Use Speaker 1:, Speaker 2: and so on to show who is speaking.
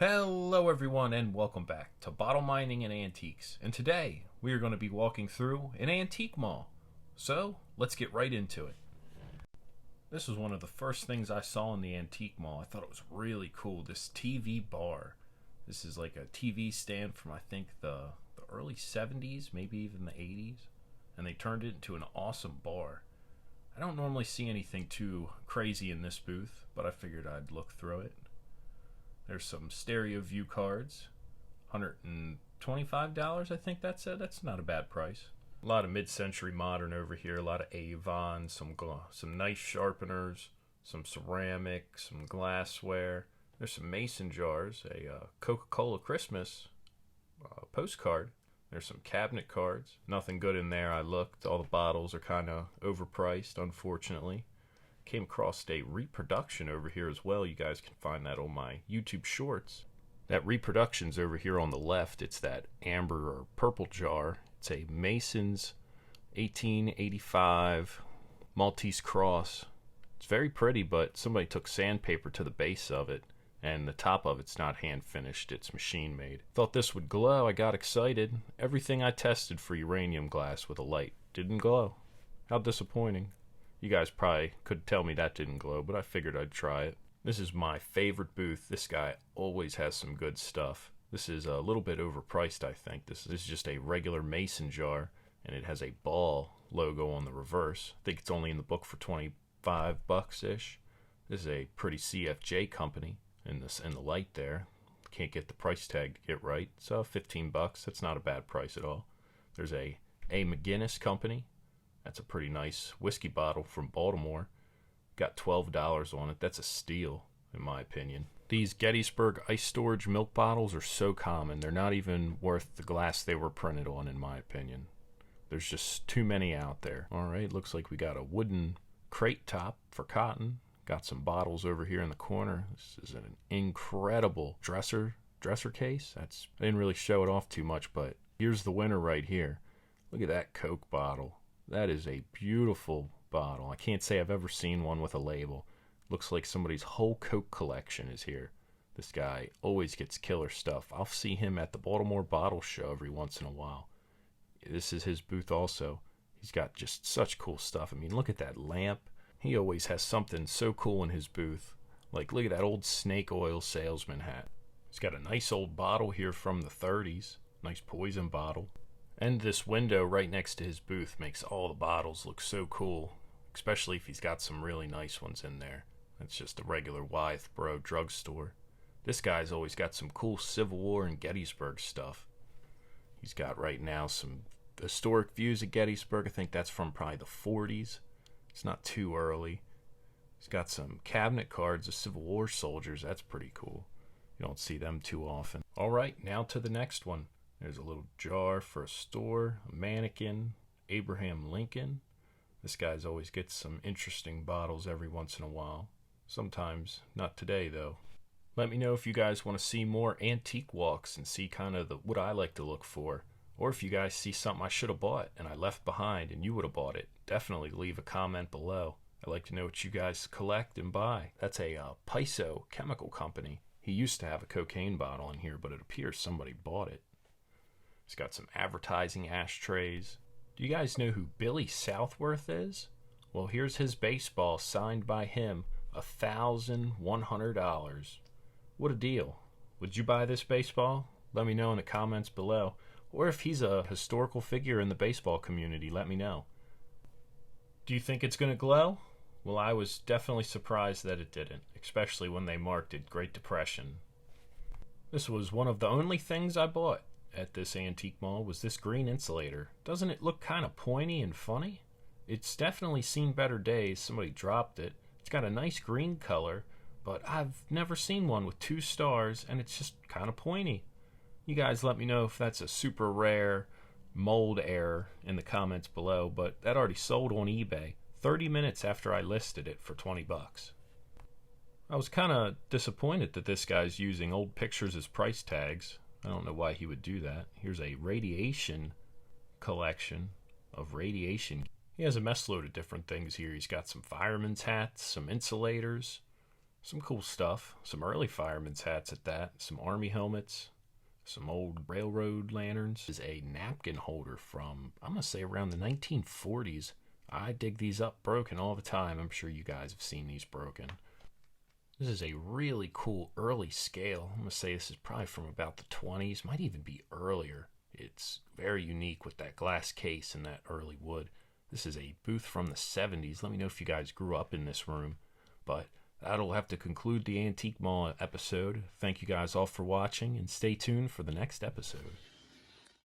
Speaker 1: Hello everyone and welcome back to Bottle Mining and Antiques. And today we are going to be walking through an antique mall. So let's get right into it. This was one of the first things I saw in the antique mall. I thought it was really cool. This TV bar. This is like a TV stand from I think the early 70s, maybe even the 80s. And they turned it into an awesome bar. I don't normally see anything too crazy in this booth, but I figured I'd look through it. There's some stereo view cards, $125 I think that's it. That's not a bad price. A lot of mid-century modern over here, a lot of Avon, some knife sharpeners, some ceramic, some glassware. There's some mason jars, a Coca-Cola Christmas postcard. There's some cabinet cards. Nothing good in there. I looked. All the bottles are kind of overpriced, unfortunately. Came across a reproduction over here as well. You guys can find that on my YouTube shorts. That reproduction's over here on the left. It's that amber or purple jar. It's a Mason's 1885 Maltese cross. It's very pretty, but somebody took sandpaper to the base of it, and the top of it's not hand finished, it's machine made. Thought this would glow. I got excited. Everything I tested for uranium glass with a light didn't glow. How disappointing. You guys probably could tell me that didn't glow, but I figured I'd try it. This is my favorite booth. This guy always has some good stuff. This is a little bit overpriced, I think. This is just a regular mason jar, and it has a ball logo on the reverse. I think it's only in the book for 25 bucks-ish. This is a pretty CFJ company in the light there. Can't get the price tag to get right. So 15 bucks. That's not a bad price at all. There's a McGinnis company. That's a pretty nice whiskey bottle from Baltimore. Got $12 on it. That's a steal, in my opinion. These Gettysburg ice storage milk bottles are so common. They're not even worth the glass they were printed on, in my opinion. There's just too many out there. All right, looks like we got a wooden crate top for cotton. Got some bottles over here in the corner. This is an incredible dresser case. I didn't really show it off too much, but here's the winner right here. Look at that Coke bottle. That is a beautiful bottle. I can't say I've ever seen one with a label. Looks like somebody's whole Coke collection is here. This guy always gets killer stuff. I'll see him at the Baltimore Bottle Show every once in a while. This is his booth also. He's got just such cool stuff. I mean, look at that lamp. He always has something so cool in his booth. Like, look at that old snake oil salesman hat. He's got a nice old bottle here from the 30s. Nice poison bottle. And this window right next to his booth makes all the bottles look so cool, especially if he's got some really nice ones in there. It's just a regular Wyethborough drugstore. This guy's always got some cool Civil War and Gettysburg stuff. He's got right now some historic views of Gettysburg. I think that's from probably the 40s. It's not too early. He's got some cabinet cards of Civil War soldiers. That's pretty cool. You don't see them too often. All right, now to the next one. There's a little jar for a store, a mannequin, Abraham Lincoln. This guy's always gets some interesting bottles every once in a while. Sometimes, not today though. Let me know if you guys want to see more antique walks and see kind of what I like to look for. Or if you guys see something I should have bought and I left behind and you would have bought it. Definitely leave a comment below. I'd like to know what you guys collect and buy. That's a Piso chemical company. He used to have a cocaine bottle in here, but it appears somebody bought it. He's got some advertising ashtrays. Do you guys know who Billy Southworth is? Well, here's his baseball signed by him, $1,100. What a deal. Would you buy this baseball? Let me know in the comments below. Or if he's a historical figure in the baseball community, let me know. Do you think it's going to glow? Well, I was definitely surprised that it didn't, especially when they marked it Great Depression. This was one of the only things I bought at this antique mall was this green insulator. Doesn't it look kind of pointy and funny? It's definitely seen better days. Somebody dropped it. It's got a nice green color, but I've never seen one with 2 stars, and it's just kind of pointy. You guys let me know if that's a super rare mold error in the comments below, but that already sold on eBay 30 minutes after I listed it for 20 bucks. I was kind of disappointed that this guy's using old pictures as price tags. I don't know why he would do that. Here's a radiation collection of radiation. He has a mess load of different things here. He's got some fireman's hats, some insulators, Some cool stuff. Some early firemen's hats at that. Some army helmets. Some old railroad lanterns. This is a napkin holder from, I'm going to say, around the 1940s. I dig these up broken all the time. I'm sure you guys have seen these broken. This is a really cool early scale. I'm going to say this is probably from about the 20s, might even be earlier. It's very unique with that glass case and that early wood. This is a booth from the 70s. Let me know if you guys grew up in this room. But that'll have to conclude the Antique Mall episode. Thank you guys all for watching, and stay tuned for the next episode.